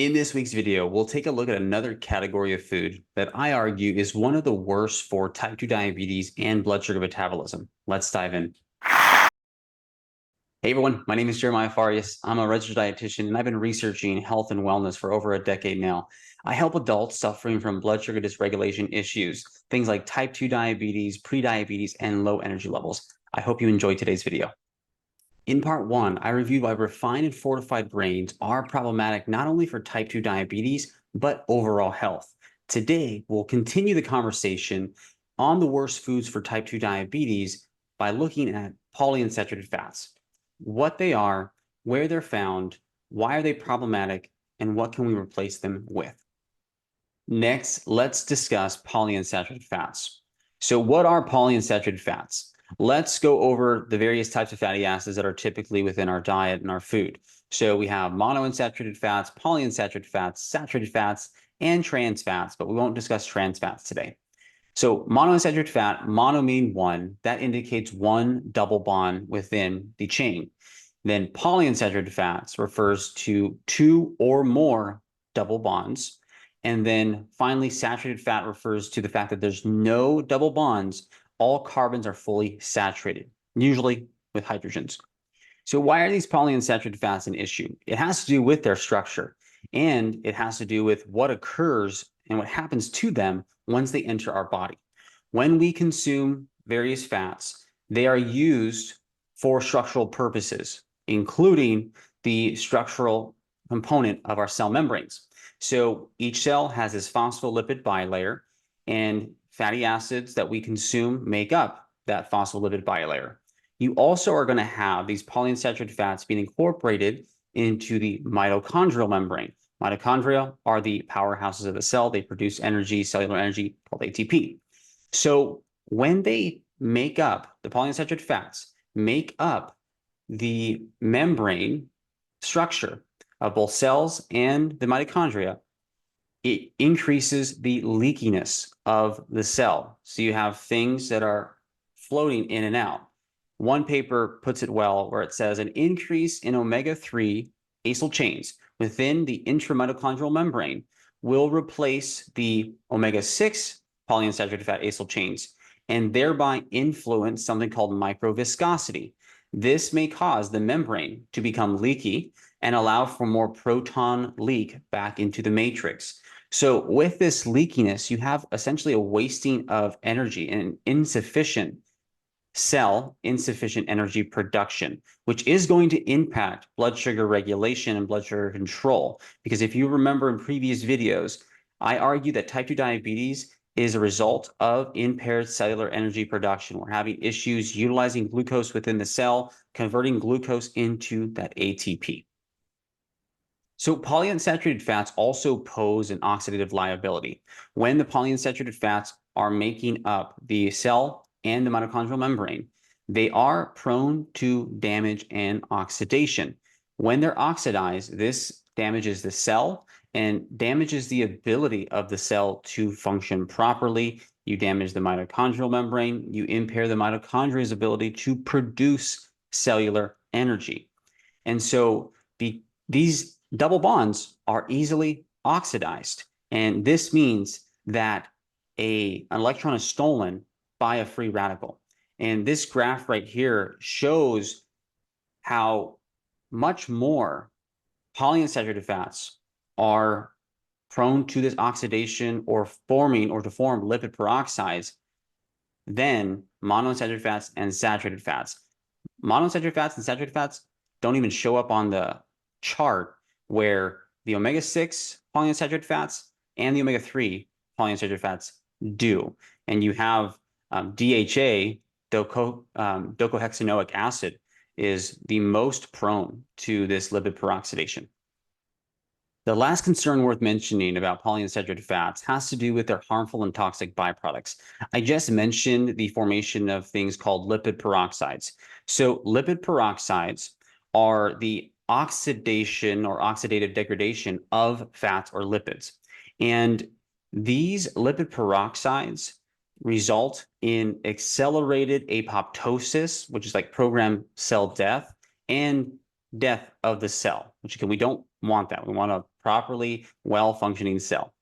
In this week's video, we'll take a look at another category of food that I argue is one of the worst for type 2 diabetes and blood sugar metabolism. Let's dive in. Hey everyone, my name is Jeremiah Farias. I'm a registered dietitian and I've been researching health and wellness for over a decade now. I help adults suffering from blood sugar dysregulation issues, things like type 2 diabetes, prediabetes, and low energy levels. I hope you enjoyed today's video. In part one, I reviewed why refined and fortified grains are problematic not only for type 2 diabetes, but overall health. Today, we'll continue the conversation on the worst foods for type 2 diabetes by looking at polyunsaturated fats, what they are, where they're found, why are they problematic, and what can we replace them with. Next, let's discuss polyunsaturated fats. So what are polyunsaturated fats? Let's go over the various types of fatty acids that are typically within our diet and our food. So we have monounsaturated fats, polyunsaturated fats, saturated fats, and trans fats, but we won't discuss trans fats today. So monounsaturated fat, mono meaning one, that indicates one double bond within the chain. Then polyunsaturated fats refers to two or more double bonds. And then finally, saturated fat refers to the fact that there's no double bonds. All carbons are fully saturated, usually with hydrogens. So why are these polyunsaturated fats an issue? It has to do with their structure, and it has to do with what occurs and what happens to them once they enter our body. When we consume various fats, they are used for structural purposes, including the structural component of our cell membranes. So each cell has this phospholipid bilayer, and fatty acids that we consume make up that phospholipid bilayer. You also are going to have these polyunsaturated fats being incorporated into the mitochondrial membrane. Mitochondria are the powerhouses of the cell. They produce energy, cellular energy, called ATP. So when they make up, the polyunsaturated fats make up the membrane structure of both cells and the mitochondria, it increases the leakiness of the cell. So you have things that are floating in and out. One paper puts it well where it says an increase in omega-3 acyl chains within the intramitochondrial membrane will replace the omega-6 polyunsaturated fat acyl chains and thereby influence something called microviscosity. This may cause the membrane to become leaky and allow for more proton leak back into the matrix. So with this leakiness, you have essentially a wasting of energy and insufficient energy production, which is going to impact blood sugar regulation and blood sugar control. Because if you remember in previous videos, I argue that type 2 diabetes is a result of impaired cellular energy production. We're having issues utilizing glucose within the cell, converting glucose into that ATP. So polyunsaturated fats also pose an oxidative liability. When the polyunsaturated fats are making up the cell and the mitochondrial membrane, they are prone to damage and oxidation. When they're oxidized, this damages the cell and damages the ability of the cell to function properly. You damage the mitochondrial membrane, you impair the mitochondria's ability to produce cellular energy. And so these double bonds are easily oxidized. And this means that an electron is stolen by a free radical. And this graph right here shows how much more polyunsaturated fats are prone to this oxidation or forming or to form lipid peroxides than monounsaturated fats and saturated fats. Monounsaturated fats and saturated fats don't even show up on the chart, where the omega-6 polyunsaturated fats and the omega-3 polyunsaturated fats do. And you have DHA, docosahexaenoic acid, is the most prone to this lipid peroxidation. The last concern worth mentioning about polyunsaturated fats has to do with their harmful and toxic byproducts. I just mentioned the formation of things called lipid peroxides. So lipid peroxides are the oxidation or oxidative degradation of fats or lipids. And these lipid peroxides result in accelerated apoptosis, which is like programmed cell death, and death of the cell, which again, we don't want that. We want to properly well-functioning cell.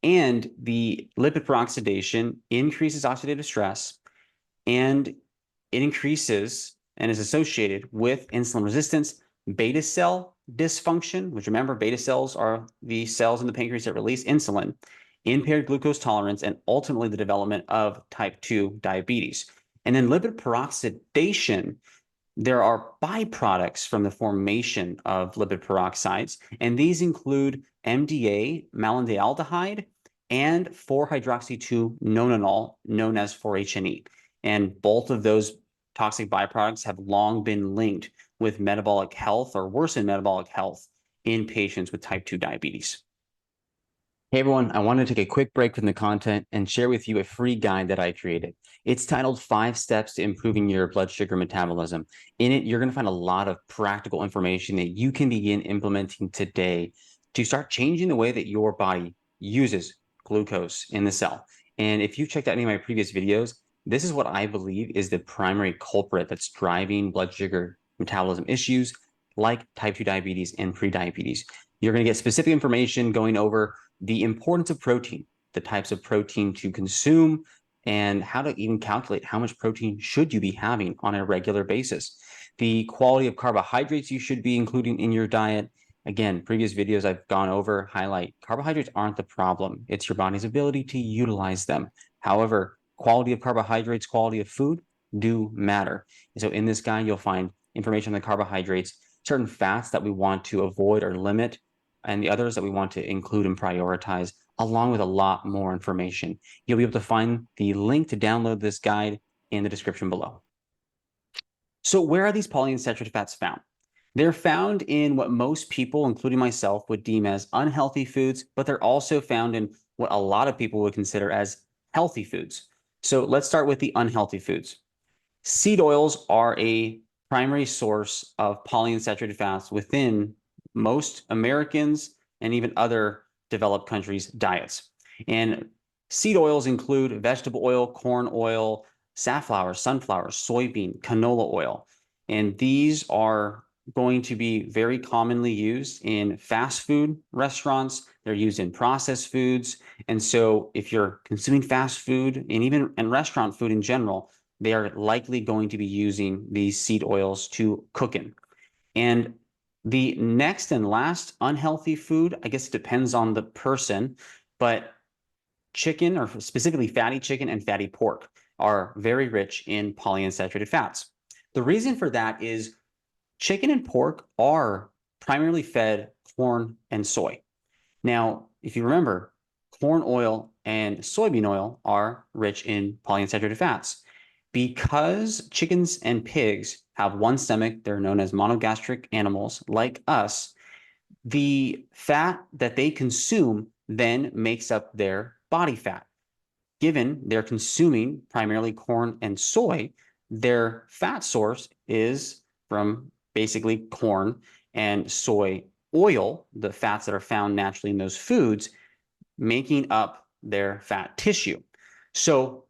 And the lipid peroxidation increases oxidative stress, and it increases and is associated with insulin resistance, beta cell dysfunction, which remember, beta cells are the cells in the pancreas that release insulin, impaired glucose tolerance, and ultimately the development of type 2 diabetes. And then lipid peroxidation, there are byproducts from the formation of lipid peroxides, and these include MDA, malondialdehyde, and 4-hydroxy-2-nonanol, known as 4-HNE. And both of those toxic byproducts have long been linked with metabolic health or worsened metabolic health in patients with type 2 diabetes. Hey everyone, I wanted to take a quick break from the content and share with you a free guide that I created. It's titled 5 Steps to Improving Your Blood Sugar Metabolism. In it, you're going to find a lot of practical information that you can begin implementing today to start changing the way that your body uses glucose in the cell. And if you've checked out any of my previous videos, this is what I believe is the primary culprit that's driving blood sugar metabolism issues like type 2 diabetes and prediabetes. You're going to get specific information going over the importance of protein, the types of protein to consume, and how to even calculate how much protein should you be having on a regular basis. The quality of carbohydrates you should be including in your diet. Again, previous videos I've gone over highlight carbohydrates aren't the problem. It's your body's ability to utilize them. However, quality of carbohydrates, quality of food do matter. And so in this guide, you'll find information on the carbohydrates, certain fats that we want to avoid or limit, and the others that we want to include and prioritize, along with a lot more information. You'll be able to find the link to download this guide in the description below. So where are these polyunsaturated fats found? They're found in what most people, including myself, would deem as unhealthy foods, but they're also found in what a lot of people would consider as healthy foods. So let's start with the unhealthy foods. Seed oils are a primary source of polyunsaturated fats within most Americans and even other developed countries' diets. And seed oils include vegetable oil, corn oil, safflower, sunflower, soybean, canola oil. And these are going to be very commonly used in fast food restaurants. They're used in processed foods. And so if you're consuming fast food and even in restaurant food in general, they are likely going to be using these seed oils to cook in. And the next and last unhealthy food, I guess it depends on the person, but chicken, or specifically fatty chicken and fatty pork, are very rich in polyunsaturated fats. The reason for that is chicken and pork are primarily fed corn and soy. Now, if you remember, corn oil and soybean oil are rich in polyunsaturated fats. Because chickens and pigs have one stomach, they're known as monogastric animals like us, the fat that they consume then makes up their body fat. Given they're consuming primarily corn and soy, their fat source is from basically corn and soy oil, the fats that are found naturally in those foods, making up their fat tissue. So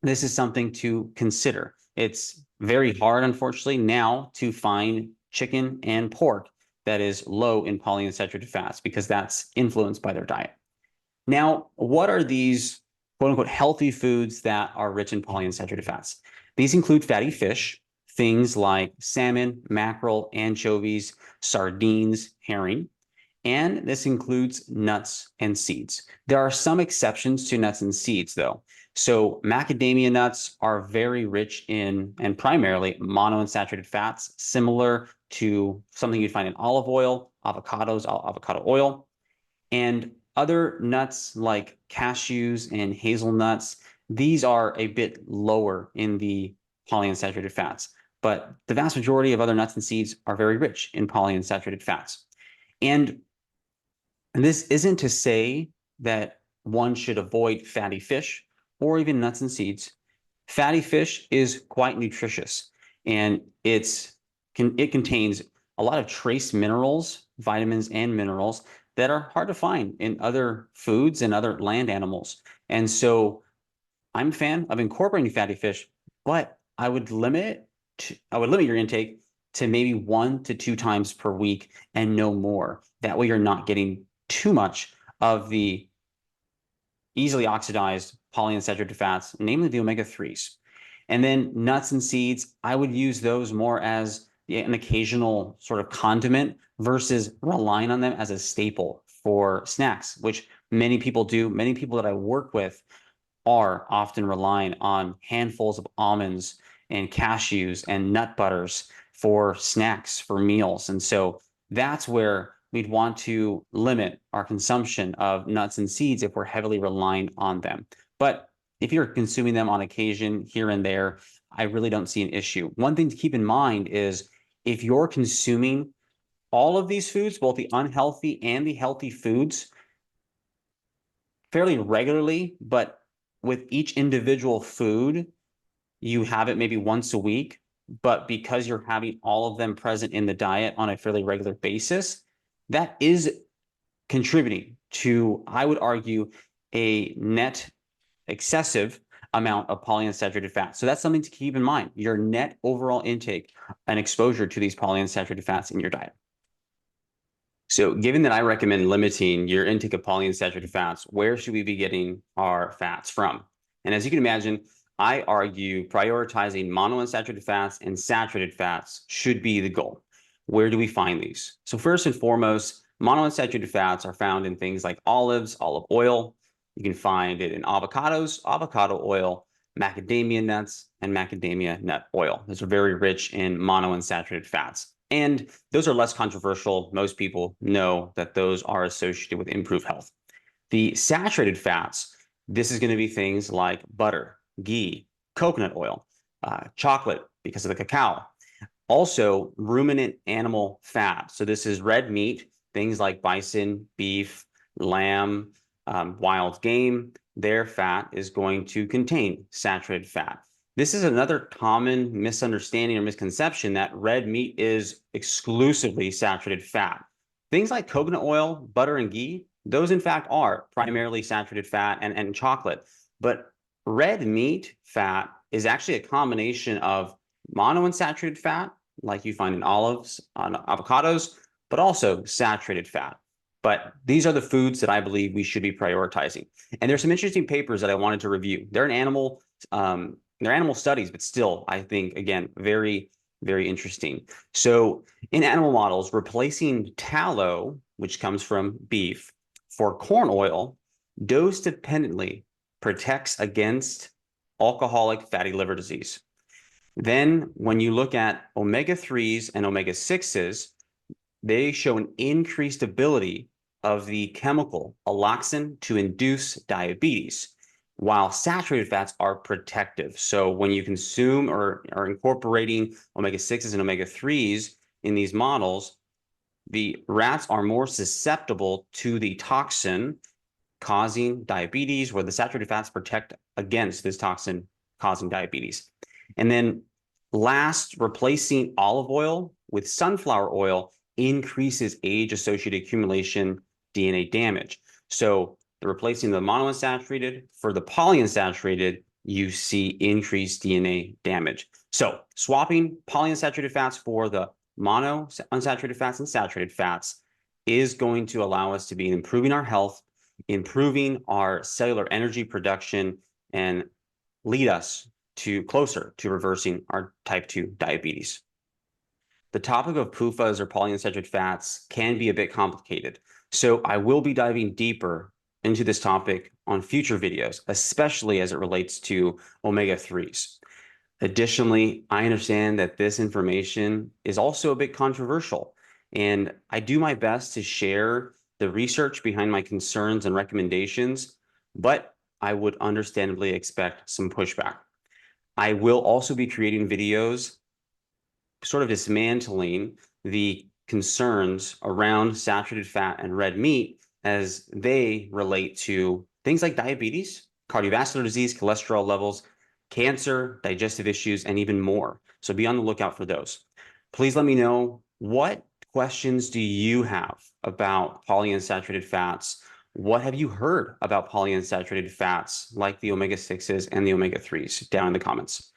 this is something to consider. It's very hard, unfortunately, now to find chicken and pork that is low in polyunsaturated fats because that's influenced by their diet. Now, what are these quote unquote healthy foods that are rich in polyunsaturated fats? These include fatty fish, things like salmon, mackerel, anchovies, sardines, herring, and this includes nuts and seeds. There are some exceptions to nuts and seeds, though. So macadamia nuts are very rich in, and primarily, monounsaturated fats, similar to something you'd find in olive oil, avocados, avocado oil. And other nuts like cashews and hazelnuts, these are a bit lower in the polyunsaturated fats. But the vast majority of other nuts and seeds are very rich in polyunsaturated fats. And this isn't to say that one should avoid fatty fish or even nuts and seeds. Fatty fish is quite nutritious, and it contains a lot of trace minerals, vitamins, and minerals that are hard to find in other foods and other land animals. And so I'm a fan of incorporating fatty fish, but I would limit your intake to maybe 1 to 2 times per week and no more. That way you're not getting too much of the easily oxidized polyunsaturated fats, namely the omega-3s. And then nuts and seeds, I would use those more as an occasional sort of condiment versus relying on them as a staple for snacks, which many people do. Many people that I work with are often relying on handfuls of almonds and cashews and nut butters for snacks, for meals. And so that's where we'd want to limit our consumption of nuts and seeds if we're heavily relying on them. But if you're consuming them on occasion here and there, I really don't see an issue. One thing to keep in mind is if you're consuming all of these foods, both the unhealthy and the healthy foods, fairly regularly, but with each individual food, you have it maybe once a week, but because you're having all of them present in the diet on a fairly regular basis, that is contributing to, I would argue, a net excessive amount of polyunsaturated fats. So that's something to keep in mind, your net overall intake and exposure to these polyunsaturated fats in your diet. So given that I recommend limiting your intake of polyunsaturated fats, where should we be getting our fats from? And as you can imagine, I argue prioritizing monounsaturated fats and saturated fats should be the goal. Where do we find these? So first and foremost, monounsaturated fats are found in things like olives, olive oil. You can find it in avocados, avocado oil, macadamia nuts, and macadamia nut oil. Those are very rich in monounsaturated fats. And those are less controversial. Most people know that those are associated with improved health. The saturated fats, this is going to be things like butter, ghee, coconut oil, chocolate because of the cacao. Also, ruminant animal fat. So this is red meat, things like bison, beef, lamb, wild game. Their fat is going to contain saturated fat. This is another common misunderstanding or misconception that red meat is exclusively saturated fat. Things like coconut oil, butter, and ghee, those in fact are primarily saturated fat and chocolate. But red meat fat is actually a combination of monounsaturated fat, like you find in olives, on avocados, but also saturated fat. But these are the foods that I believe we should be prioritizing. And there's some interesting papers that I wanted to review. They're animal studies, but still, I think, again, very, very interesting. So in animal models, replacing tallow, which comes from beef, for corn oil, dose-dependently protects against alcoholic fatty liver disease. Then when you look at omega-3s and omega-6s, they show an increased ability of the chemical alloxin to induce diabetes, while saturated fats are protective. So when you consume or are incorporating omega-6s and omega-3s in these models, the rats are more susceptible to the toxin causing diabetes, where the saturated fats protect against this toxin causing diabetes. And then last, replacing olive oil with sunflower oil increases age-associated accumulation DNA damage. So replacing the monounsaturated for the polyunsaturated, you see increased DNA damage. So swapping polyunsaturated fats for the monounsaturated fats and saturated fats is going to allow us to be improving our health, improving our cellular energy production, and lead us closer to reversing our type 2 diabetes. The topic of PUFAs or polyunsaturated fats can be a bit complicated, so I will be diving deeper into this topic on future videos, especially as it relates to omega-3s. Additionally, I understand that this information is also a bit controversial, and I do my best to share the research behind my concerns and recommendations, but I would understandably expect some pushback. I will also be creating videos sort of dismantling the concerns around saturated fat and red meat as they relate to things like diabetes, cardiovascular disease, cholesterol levels, cancer, digestive issues, and even more. So be on the lookout for those. Please let me know, what questions do you have about polyunsaturated fats? What have you heard about polyunsaturated fats like the omega-6s and the omega-3s down in the comments?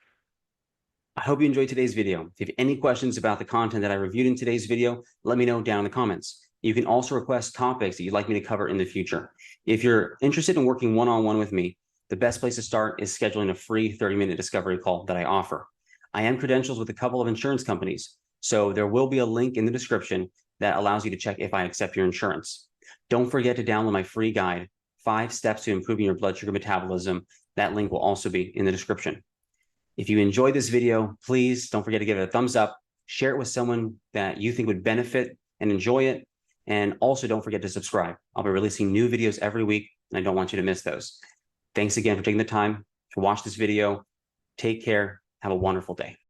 I hope you enjoyed today's video. If you have any questions about the content that I reviewed in today's video, let me know down in the comments. You can also request topics that you'd like me to cover in the future. If you're interested in working one-on-one with me, the best place to start is scheduling a free 30-minute discovery call that I offer. I am credentialed with a couple of insurance companies, so there will be a link in the description that allows you to check if I accept your insurance. Don't forget to download my free guide, 5 Steps to Improving Your Blood Sugar Metabolism. That link will also be in the description. If you enjoyed this video, please don't forget to give it a thumbs up, share it with someone that you think would benefit and enjoy it, and also don't forget to subscribe. I'll be releasing new videos every week, and I don't want you to miss those. Thanks again for taking the time to watch this video. Take care. Have a wonderful day.